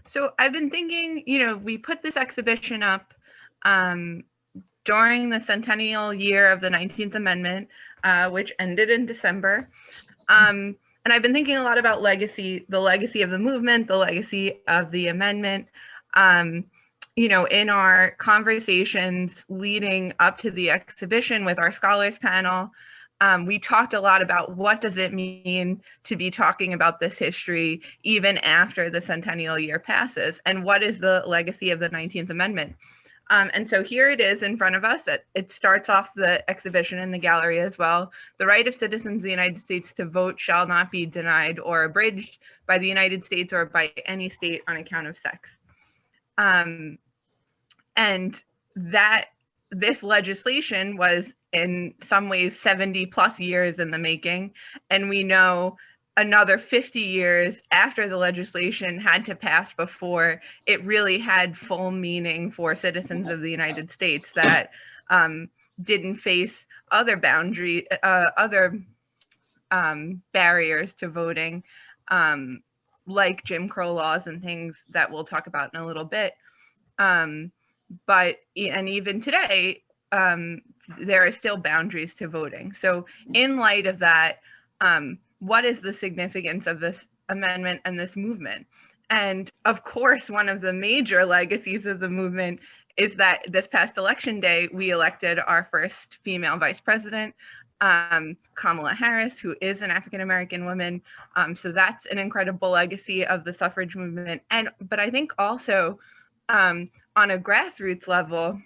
So I've been thinking, we put this exhibition up during the centennial year of the 19th Amendment, which ended in December. And I've been thinking a lot about legacy, the legacy of the movement, the legacy of the amendment. In our conversations leading up to the exhibition with our scholars panel, we talked a lot about what does it mean to be talking about this history even after the centennial year passes, and what is the legacy of the 19th Amendment. And so here it is in front of us. It starts off the exhibition in the gallery as well. The right of citizens of the United States to vote shall not be denied or abridged by the United States or by any state on account of sex. And that this legislation was in some ways 70 plus years in the making. And we know another 50 years after the legislation had to pass before it really had full meaning for citizens of the United States that didn't face other barriers to voting, like Jim Crow laws and things that we'll talk about in a little bit. But even today, there are still boundaries to voting. So in light of that, what is the significance of this amendment and this movement? And of course, one of the major legacies of the movement is that this past election day, we elected our first female vice president, Kamala Harris, who is an African-American woman. So that's an incredible legacy of the suffrage movement. But I think also on a grassroots level,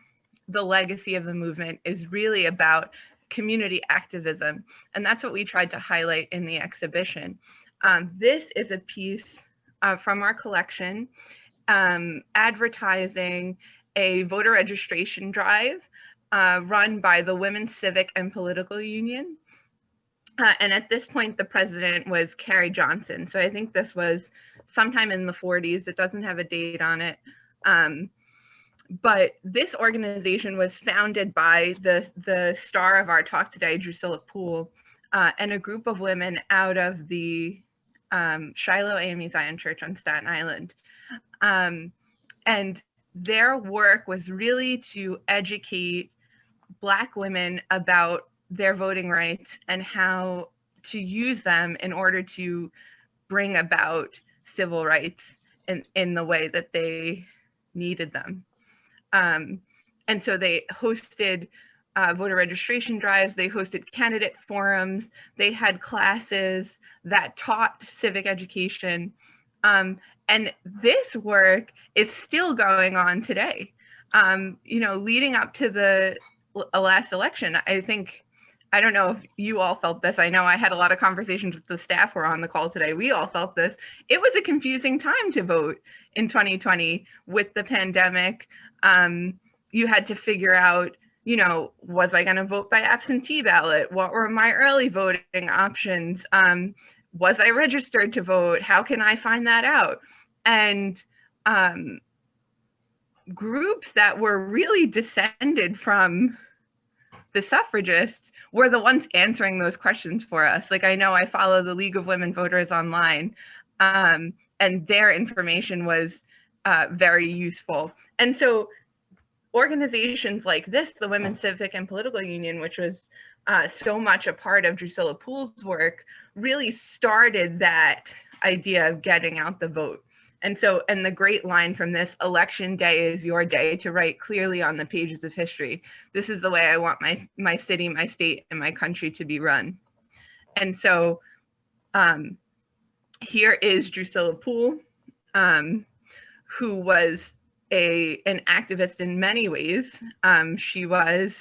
the legacy of the movement is really about community activism. And that's what we tried to highlight in the exhibition. This is a piece from our collection advertising a voter registration drive run by the Women's Civic and Political Union. And at this point, the president was Carrie Johnson. So I think this was sometime in the 40s. It doesn't have a date on it. But this organization was founded by the star of our talk today, Drusilla Poole, and a group of women out of the Shiloh AME Zion Church on Staten Island. And their work was really to educate Black women about their voting rights and how to use them in order to bring about civil rights in the way that they needed them. And so they hosted voter registration drives, they hosted candidate forums, they had classes that taught civic education. And this work is still going on today. Leading up to the last election, I don't know if you all felt this. I know I had a lot of conversations with the staff who were on the call today. We all felt this. It was a confusing time to vote in 2020 with the pandemic. You had to figure out, was I going to vote by absentee ballot? What were my early voting options? Was I registered to vote? How can I find that out? And groups that were really descended from the suffragists were the ones answering those questions for us. Like, I know I follow the League of Women Voters online, and their information was very useful. And so organizations like this, the Women's Civic and Political Union, which was so much a part of Drusilla Poole's work, really started that idea of getting out the vote. And the great line from this, election day is your day to write clearly on the pages of history. This is the way I want my city, my state, and my country to be run. And so here is Drusilla Poole, who was an activist in many ways. She was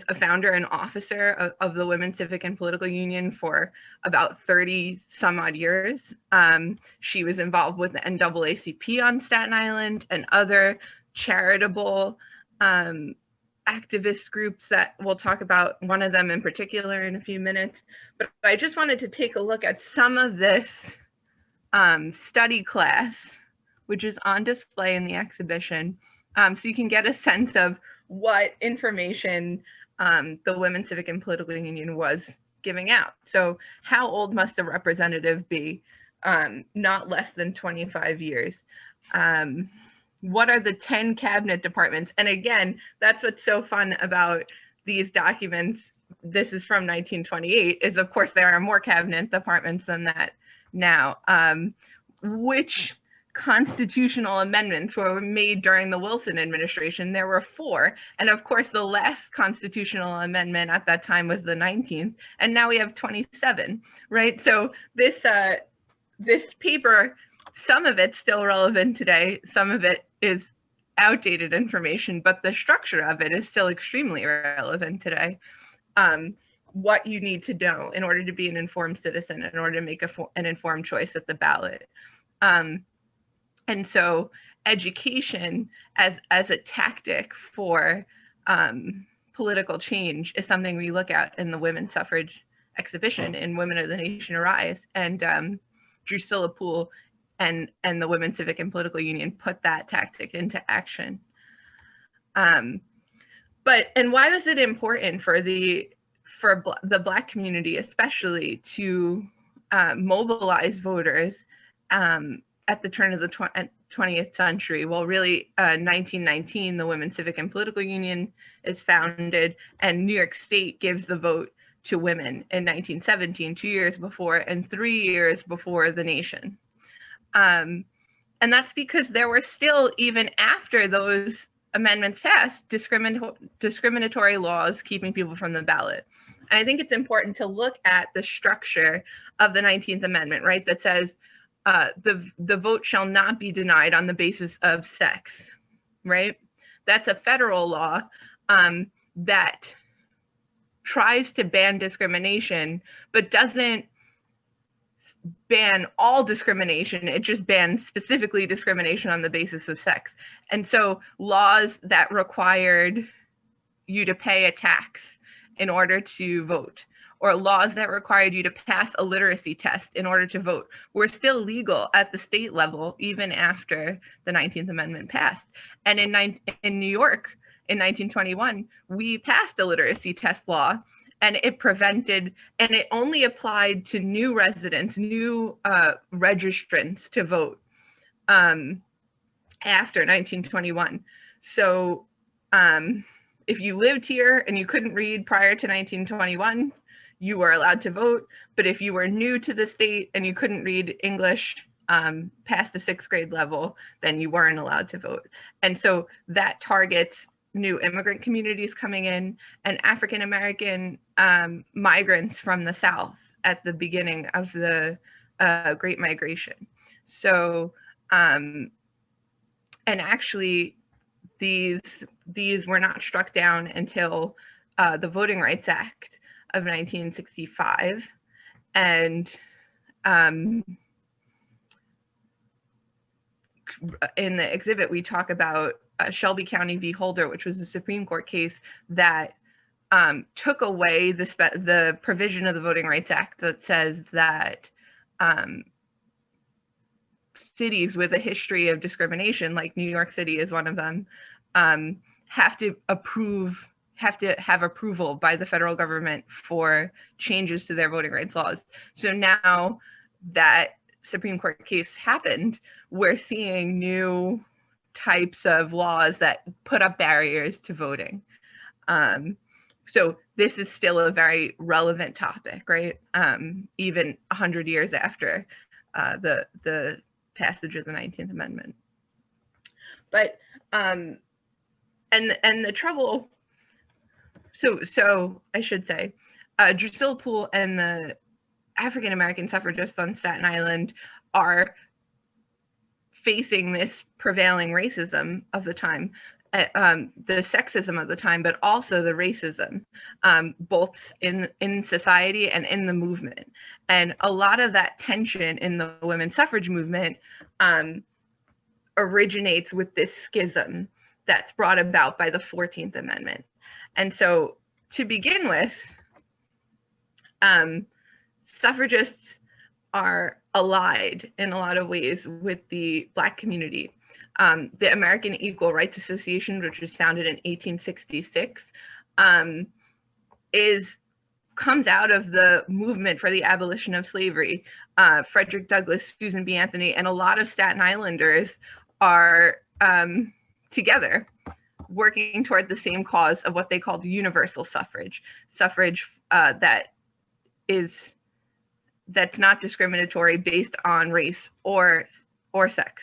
a founder and officer of the Women's Civic and Political Union for about 30 some odd years. She was involved with the NAACP on Staten Island and other charitable activist groups that we'll talk about, one of them in particular in a few minutes. But I just wanted to take a look at some of this study class, which is on display in the exhibition, so you can get a sense of what information the Women's Civic and Political Union was giving out. So how old must a representative be? not less than 25 years. What are the 10 cabinet departments? And again, that's what's so fun about these documents. This is from 1928, is of course there are more cabinet departments than that now. Which constitutional amendments were made during the Wilson administration? There were 4. And of course, the last constitutional amendment at that time was the 19th. And now we have 27, right? So this paper, some of it's still relevant today, some of it is outdated information, but the structure of it is still extremely relevant today. What you need to know in order to be an informed citizen, in order to make an informed choice at the ballot. And so education as a tactic for political change is something we look at in the women's suffrage exhibition in Women of the Nation Arise. And Drusilla Poole and the Women's Civic and Political Union put that tactic into action. And why was it important for the Black community, especially, to mobilize voters at the turn of the 20th century? Well, really, 1919, the Women's Civic and Political Union is founded, and New York State gives the vote to women in 1917, 2 years before, and 3 years before the nation. And that's because there were still, even after those amendments passed, discriminatory laws keeping people from the ballot. And I think it's important to look at the structure of the 19th Amendment, right? That says the vote shall not be denied on the basis of sex, right? That's a federal law that tries to ban discrimination, but doesn't ban all discrimination. It just bans specifically discrimination on the basis of sex. And so laws that required you to pay a tax in order to vote, or laws that required you to pass a literacy test in order to vote, were still legal at the state level even after the 19th Amendment passed. And in New York in 1921, we passed a literacy test law, and it prevented, and it only applied to new residents, new registrants to vote after 1921. So if you lived here and you couldn't read prior to 1921, you were allowed to vote. But if you were new to the state and you couldn't read English past the 6th grade level, then you weren't allowed to vote. And so that targets new immigrant communities coming in and African-American migrants from the South at the beginning of the Great Migration. So, and actually these were not struck down until the Voting Rights Act of 1965. And in the exhibit, we talk about Shelby County v. Holder, which was a Supreme Court case that took away the provision of the Voting Rights Act that says that cities with a history of discrimination, like New York City is one of them, have to have approval by the federal government for changes to their voting rights laws. So now that Supreme Court case happened, we're seeing new types of laws that put up barriers to voting. So this is still a very relevant topic, right? Even 100 years after the passage of the 19th Amendment. But and the trouble, so I should say, Drusilla Poole and the African-American suffragists on Staten Island are facing this prevailing racism of the time, the sexism of the time, but also the racism, both in society and in the movement. And a lot of that tension in the women's suffrage movement originates with this schism that's brought about by the 14th Amendment. And so to begin with, suffragists are allied in a lot of ways with the Black community. The American Equal Rights Association, which was founded in 1866, is comes out of the movement for the abolition of slavery. Frederick Douglass, Susan B. Anthony, and a lot of Staten Islanders are together working toward the same cause of what they called universal suffrage, suffrage that's not discriminatory based on race or sex.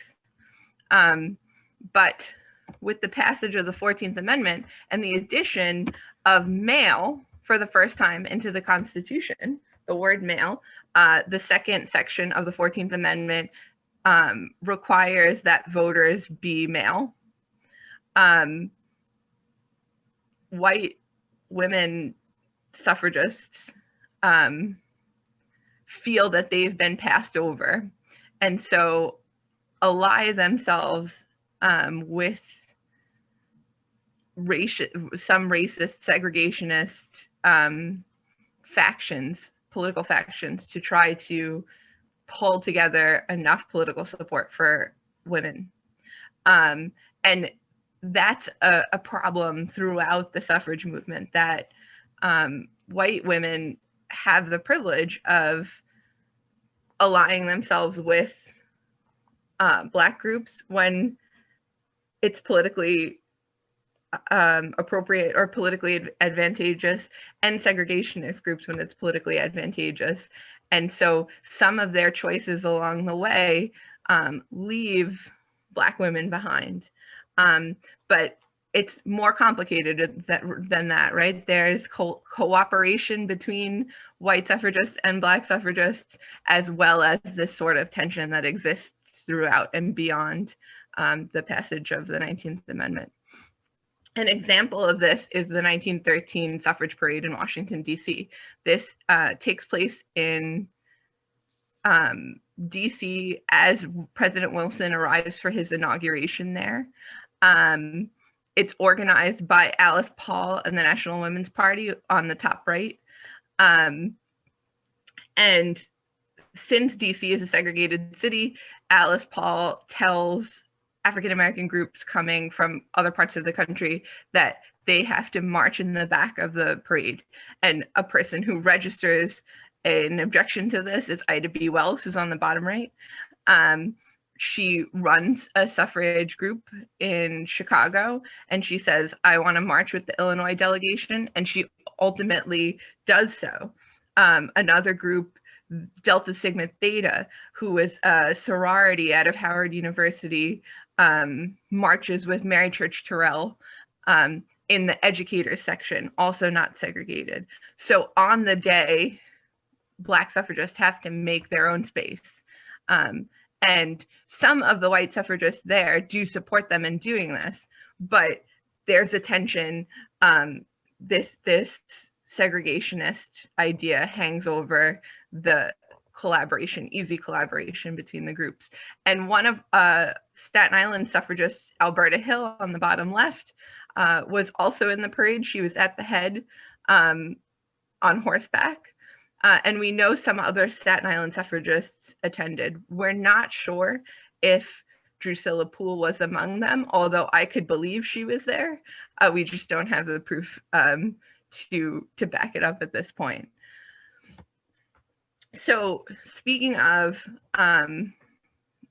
But with the passage of the 14th Amendment and the addition of male for the first time into the Constitution, the word male, the second section of the 14th Amendment requires that voters be male. White women suffragists feel that they've been passed over, and so ally themselves with some racist, segregationist factions, political factions, to try to pull together enough political support for women. And that's a problem throughout the suffrage movement, that white women have the privilege of allying themselves with Black groups when it's politically appropriate or politically advantageous, and segregationist groups when it's politically advantageous. And so some of their choices along the way leave Black women behind. But it's more complicated than that, right? There's cooperation between white suffragists and Black suffragists, as well as this sort of tension that exists throughout and beyond the passage of the 19th Amendment. An example of this is the 1913 Suffrage Parade in Washington, D.C. This takes place in D.C. as President Wilson arrives for his inauguration there. It's organized by Alice Paul and the National Women's Party on the top right. And since DC is a segregated city, Alice Paul tells African-American groups coming from other parts of the country that they have to march in the back of the parade. And a person who registers an objection to this is Ida B. Wells, who's on the bottom right. She runs a suffrage group in Chicago, and she says, I want to march with the Illinois delegation, and she ultimately does so. Another group, Delta Sigma Theta, who is a sorority out of Howard University, marches with Mary Church Terrell in the educators section, also not segregated. So on the day, Black suffragists have to make their own space. And some of the white suffragists there do support them in doing this, but there's a tension. This segregationist idea hangs over the collaboration, easy collaboration between the groups. And one of Staten Island suffragists, Alberta Hill on the bottom left, was also in the parade. She was at the head on horseback. And we know some other Staten Island suffragists attended. We're not sure if Drusilla Poole was among them, although I could believe she was there. We just don't have the proof to back it up at this point. So speaking of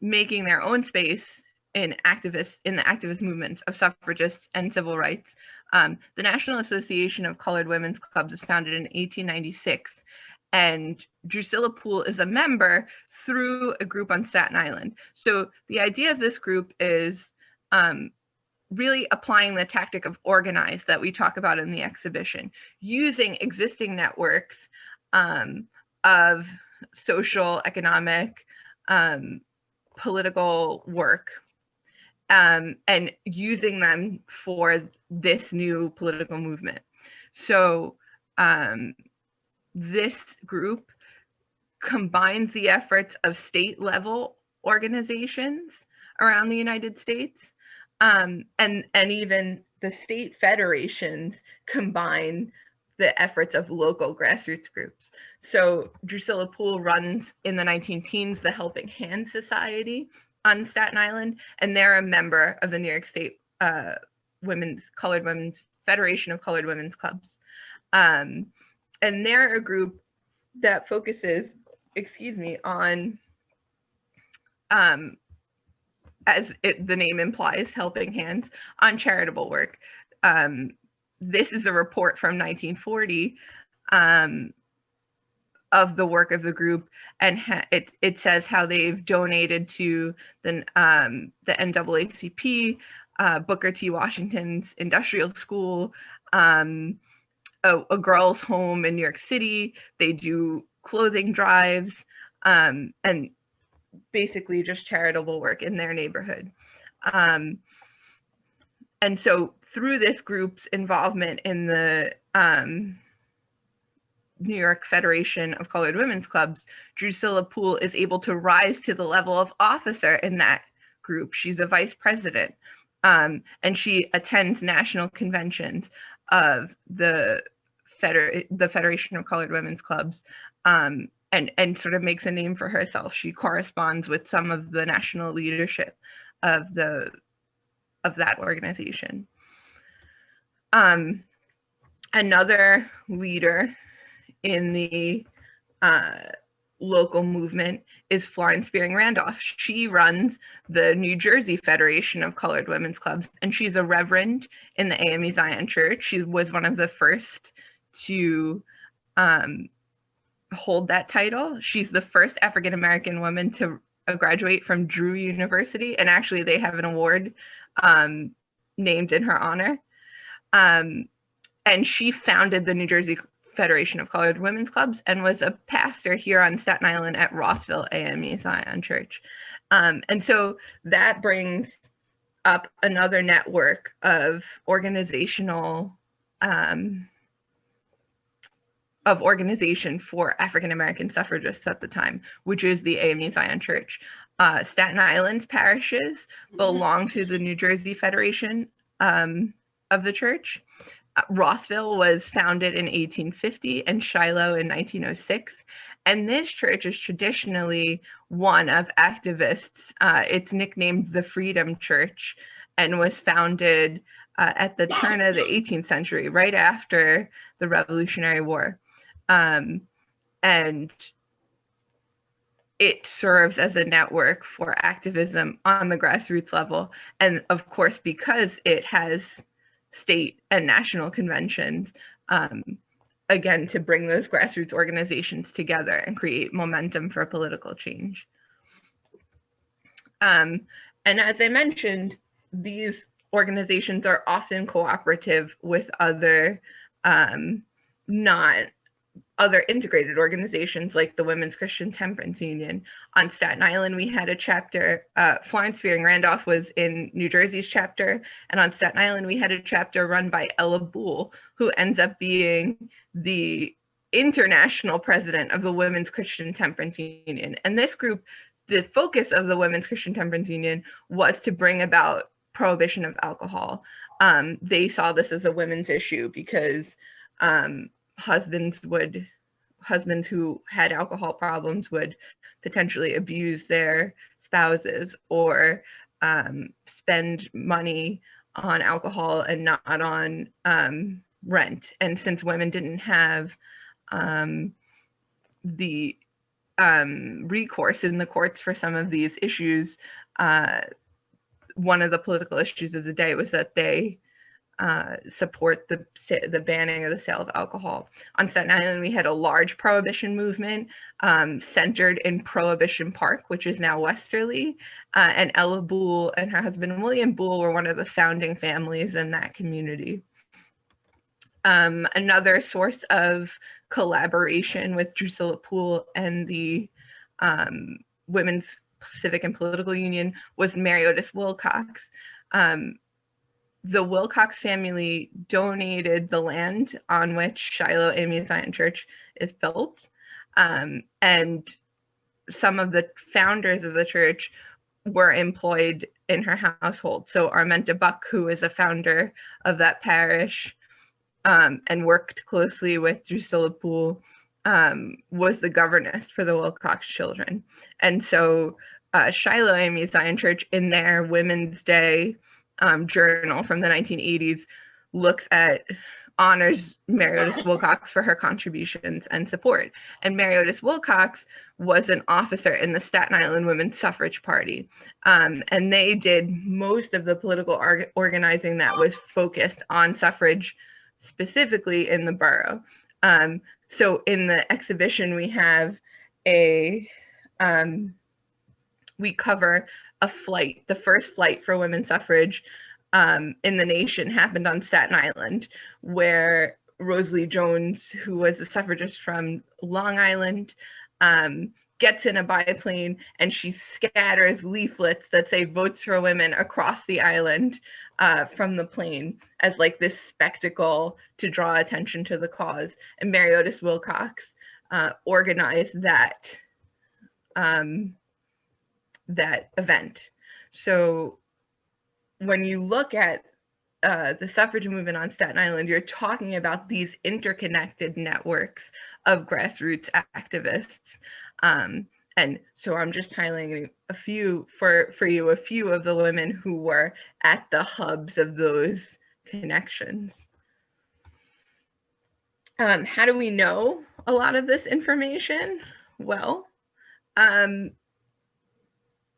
making their own space in the activist movements of suffragists and civil rights, the National Association of Colored Women's Clubs was founded in 1896. And Drusilla Poole is a member through a group on Staten Island. So the idea of this group is really applying the tactic of organize that we talk about in the exhibition, using existing networks of social, economic, political work, and using them for this new political movement. So this group combines the efforts of state level organizations around the United States, and even the state federations combine the efforts of local grassroots groups. So Drusilla Poole runs in the 19-teens the Helping Hand Society on Staten Island, and they're a member of the New York State Colored Women's Federation of Colored Women's Clubs. And they're a group that focuses, on, as the name implies, helping hands, on charitable work. This is a report from 1940 of the work of the group, and it says how they've donated to the NAACP, Booker T. Washington's industrial school, a girls' home in New York City. They do clothing drives, and basically just charitable work in their neighborhood. And so through this group's involvement in the New York Federation of Colored Women's Clubs, Drusilla Poole is able to rise to the level of officer in that group. She's a vice president, and she attends national conventions of the Federation of Colored Women's Clubs, and sort of makes a name for herself. She corresponds with some of the national leadership of that organization. Another leader in the local movement is Florence Randolph. She runs the New Jersey Federation of Colored Women's Clubs, and she's a reverend in the AME Zion Church. She was one of the first to hold that title. She's the first African-American woman to graduate from Drew University, and actually they have an award named in her honor. And she founded the New Jersey Federation of Colored Women's Clubs and was a pastor here on Staten Island at Rossville AME Zion Church. And so that brings up another network of organization for African-American suffragists at the time, which is the AME Zion Church. Staten Island's parishes belong to the New Jersey Federation of the church. Rossville was founded in 1850 and Shiloh in 1906. And this church is traditionally one of activists. It's nicknamed the Freedom Church and was founded at the turn of the 18th century, right after the Revolutionary War. And it serves as a network for activism on the grassroots level. And of course, because it has state and national conventions, again, to bring those grassroots organizations together and create momentum for political change. And as I mentioned, these organizations are often cooperative with other other integrated organizations like the Women's Christian Temperance Union. On Staten Island, we had a chapter. Florence Randolph was in New Jersey's chapter, and on Staten Island, we had a chapter run by Ella Boole, who ends up being the international president of the Women's Christian Temperance Union. And this group, the focus of the Women's Christian Temperance Union was to bring about prohibition of alcohol. They saw this as a women's issue because husbands who had alcohol problems would potentially abuse their spouses or spend money on alcohol and not on rent. And since women didn't have the recourse in the courts for some of these issues, one of the political issues of the day was that they support the banning of the sale of alcohol. On Staten Island, we had a large prohibition movement centered in Prohibition Park, which is now Westerly, and Ella Boole and her husband William Boole were one of the founding families in that community. Another source of collaboration with Drusilla Poole and the Women's Civic and Political Union was Mary Otis Wilcox. The Wilcox family donated the land on which Shiloh AME Zion Church is built. And some of the founders of the church were employed in her household. So Armenta Buck, who is a founder of that parish and worked closely with Drusilla Poole, was the governess for the Wilcox children. And so Shiloh AME Zion Church, in their Women's Day journal from the 1980s, looks at honors Mary Otis Wilcox for her contributions and support. And Mary Otis Wilcox was an officer in the Staten Island Women's Suffrage Party. And they did most of the political organizing that was focused on suffrage, specifically in the borough. So in the exhibition, we have we cover a flight, the first flight for women's suffrage in the nation happened on Staten Island, where Rosalie Jones, who was a suffragist from Long Island, gets in a biplane and she scatters leaflets that say "Votes for Women" across the island from the plane as like this spectacle to draw attention to the cause. And Mary Otis Wilcox organized that that event. So when you look at the suffrage movement on Staten Island, you're talking about these interconnected networks of grassroots activists. And so I'm just highlighting a few for you, a few of the women who were at the hubs of those connections. How do we know a lot of this information? Well,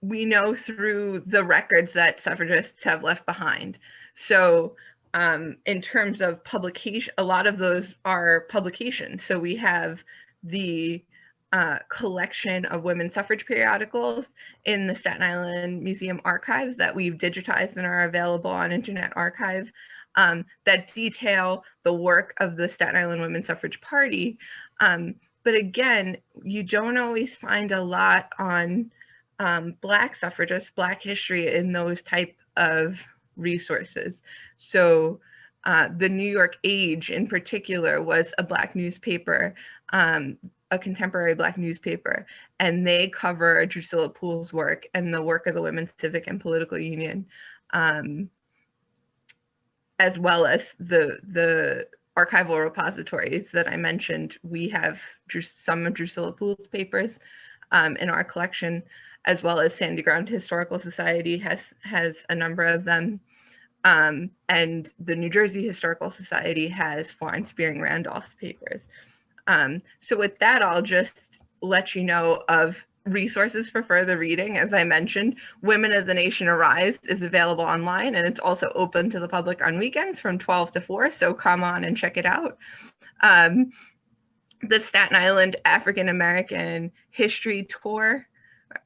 we know through the records that suffragists have left behind. So in terms of publication, a lot of those are publications. So we have the collection of women's suffrage periodicals in the Staten Island Museum archives that we've digitized and are available on Internet Archive that detail the work of the Staten Island Women's Suffrage Party. But again, you don't always find a lot on Black suffragists, Black history in those type of resources. So the New York Age in particular was a Black newspaper, a contemporary Black newspaper, and they cover Drusilla Poole's work and the work of the Women's Civic and Political Union, as well as the archival repositories that I mentioned. We have some of Drusilla Poole's papers in our collection, as well as Sandy Ground Historical Society has a number of them. And the New Jersey Historical Society has Florence Spearing Randolph's papers. So with that, I'll just let you know of resources for further reading. As I mentioned, Women of the Nation Arise is available online, and it's also open to the public on weekends from 12 to 4, so come on and check it out. The Staten Island African American History Tour,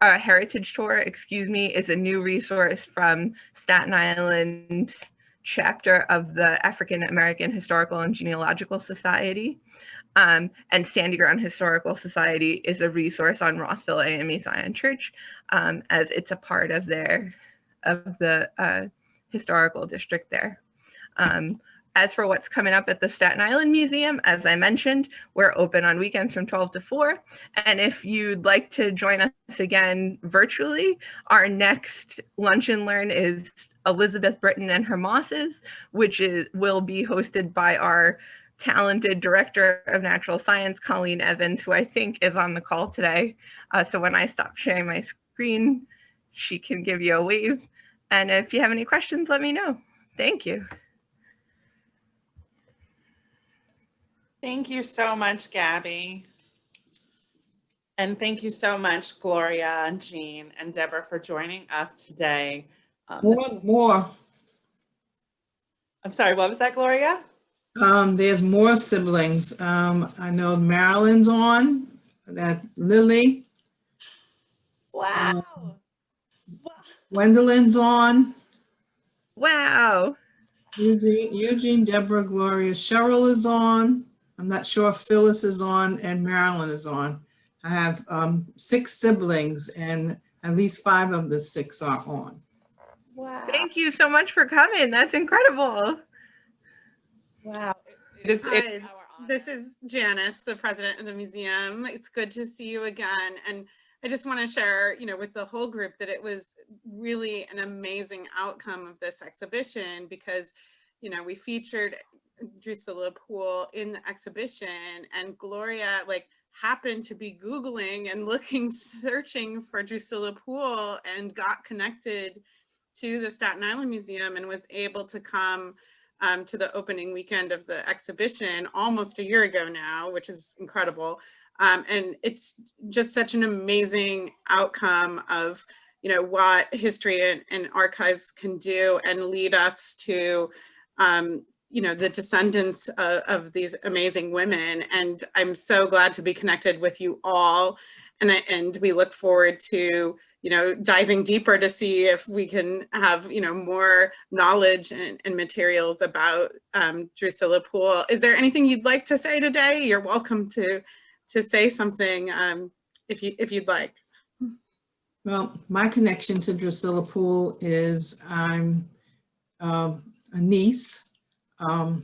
Heritage Tour, excuse me, is a new resource from Staten Island's chapter of the African American Historical and Genealogical Society. And Sandy Ground Historical Society is a resource on Rossville AME Zion Church, as it's a part of the historical district there. As for what's coming up at the Staten Island Museum, as I mentioned, we're open on weekends from 12 to 4. And if you'd like to join us again virtually, our next Lunch and Learn is Elizabeth Britton and Her Mosses, which will be hosted by our talented Director of Natural Science, Colleen Evans, who I think is on the call today. So when I stop sharing my screen, she can give you a wave. And if you have any questions, let me know. Thank you. Thank you so much, Gabby. And thank you so much, Gloria, Jean, and Deborah for joining us today. More. I'm sorry, what was that, Gloria? There's more siblings. I know Marilyn's on, that Lily. Wow. Gwendolyn's on. Wow. Eugene, Deborah, Gloria. Cheryl is on. I'm not sure if Phyllis is on and Marilyn is on. I have 6 siblings and at least 5 of the 6 are on. Wow. Thank you so much for coming. That's incredible. Wow. This is Janice, the president of the museum. It's good to see you again. And I just want to share, with the whole group that it was really an amazing outcome of this exhibition because, we featured Drusilla Poole in the exhibition, and Gloria happened to be Googling and searching for Drusilla Poole and got connected to the Staten Island Museum and was able to come to the opening weekend of the exhibition almost a year ago now, which is incredible. And it's just such an amazing outcome of, you know, what history and archives can do and lead us to, you know, the descendants of these amazing women. And I'm so glad to be connected with you all. And we look forward to, you know, diving deeper to see if we can have, you know, more knowledge and materials about Drusilla Poole. Is there anything you'd like to say today? You're welcome to say something if you'd like. Well, my connection to Drusilla Poole is I'm a niece.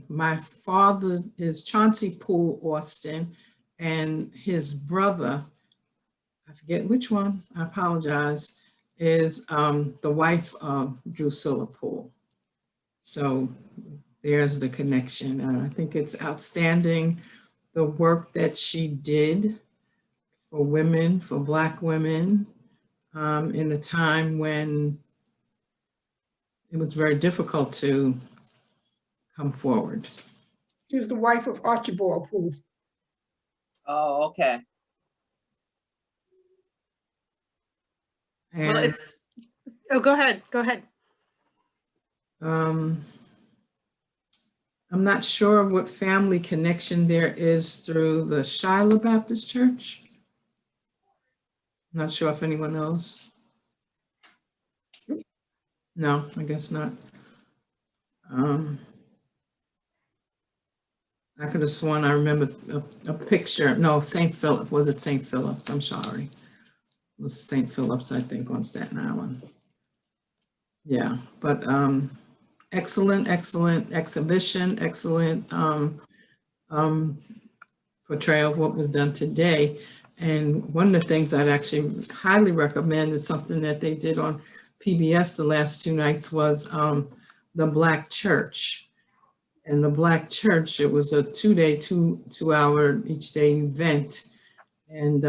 My father is Chauncey Poole Austin, and his brother, I forget which one, I apologize, is the wife of Drusilla Poole. So there's the connection. I think it's outstanding, the work that she did for women, for Black women, in a time when it was very difficult to come forward. She was the wife of Archibald Poole. Oh, okay. And, Well, it's, oh, go ahead. I'm not sure what family connection there is through the Shiloh Baptist Church. Not sure if anyone knows. No, I guess not. I could have sworn I remember a picture. No, St. Philip. Was it St. Philip's? I'm sorry. It was St. Philip's, I think, on Staten Island. Yeah, but excellent exhibition, excellent portrayal of what was done today. And one of the things I'd actually highly recommend is something that they did on PBS the last 2 nights was the Black Church. And the Black Church, it was a 2-day, 2-hour each day event. And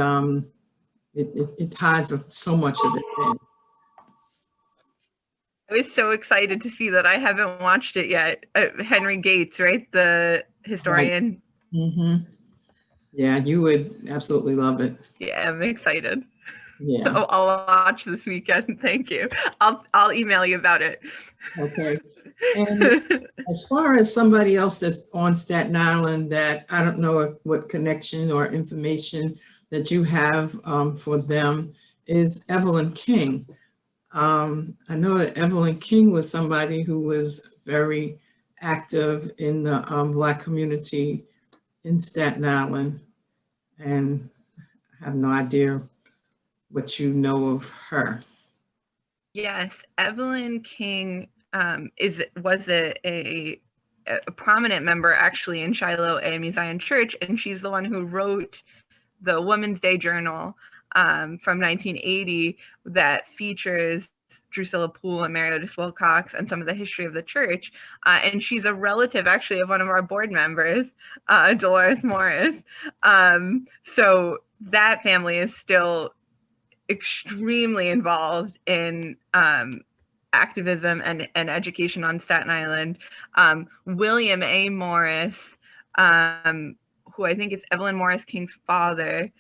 it ties up so much of it in. I was so excited to see that. I haven't watched it yet. Henry Gates, right? The historian. Right. Mm-hmm. Yeah, you would absolutely love it. Yeah, I'm excited. Yeah. I'll watch this weekend. Thank you. I'll email you about it. Okay. And as far as somebody else that's on Staten Island that I don't know what connection or information that you have for them is Evelyn King. I know that Evelyn King was somebody who was very active in the Black community in Staten Island, and I have no idea what you know of her. Yes, Evelyn King was a prominent member actually in Shiloh AME Zion Church, and she's the one who wrote the Women's Day Journal from 1980 that features Drusilla Poole and Mary Otis Wilcox and some of the history of the church. And she's a relative actually of one of our board members, Dolores Morris. So that family is still extremely involved in activism and education on Staten Island. William A. Morris, who I think is Evelyn Morris King's father,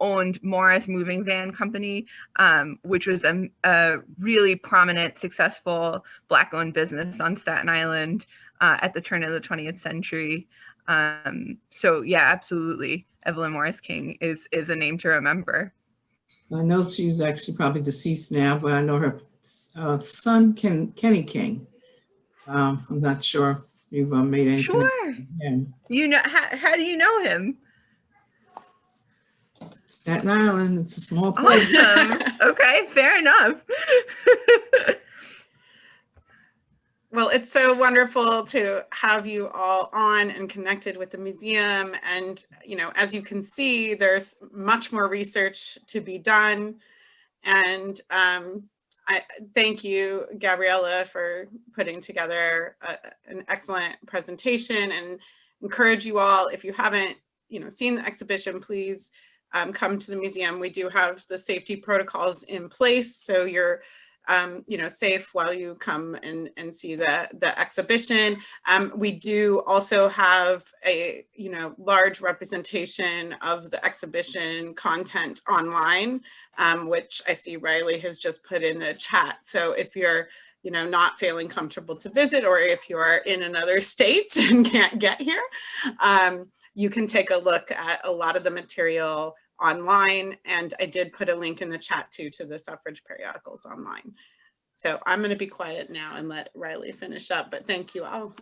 owned Morris Moving Van Company, which was a really prominent, successful Black-owned business on Staten Island at the turn of the 20th century. So yeah, absolutely, Evelyn Morris King is a name to remember. I know she's actually probably deceased now, but I know her son, Kenny King. I'm not sure if you've made any connection with him. You know, how do you know him? Staten Island, it's a small place. Awesome. Okay, fair enough. Well, it's so wonderful to have you all on and connected with the museum. And, you know, as you can see, there's much more research to be done. And I thank you, Gabriella, for putting together an excellent presentation, and encourage you all, if you haven't, you know, seen the exhibition, please come to the museum. We do have the safety protocols in place, so you're you know, safe while you come and see the exhibition. We do also have a, you know, large representation of the exhibition content online, which I see Riley has just put in the chat. So if you're, you know, not feeling comfortable to visit, or if you are in another state and can't get here, you can take a look at a lot of the material online. And I did put a link in the chat too to the suffrage periodicals online. So I'm going to be quiet now and let Riley finish up, but thank you all.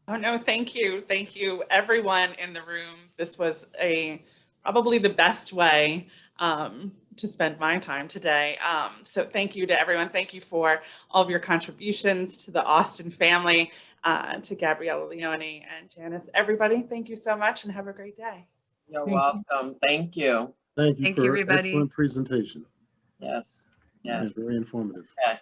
Oh no, thank you. Thank you everyone in the room. This was probably the best way to spend my time today. So thank you to everyone. Thank you for all of your contributions to the Austin family, to Gabriella Leone and Janice. Everybody, thank you so much and have a great day. You're welcome. Thank you. Thank you Thank for you, an everybody. excellent presentation. Yes. Yeah, Yes. very informative. Okay.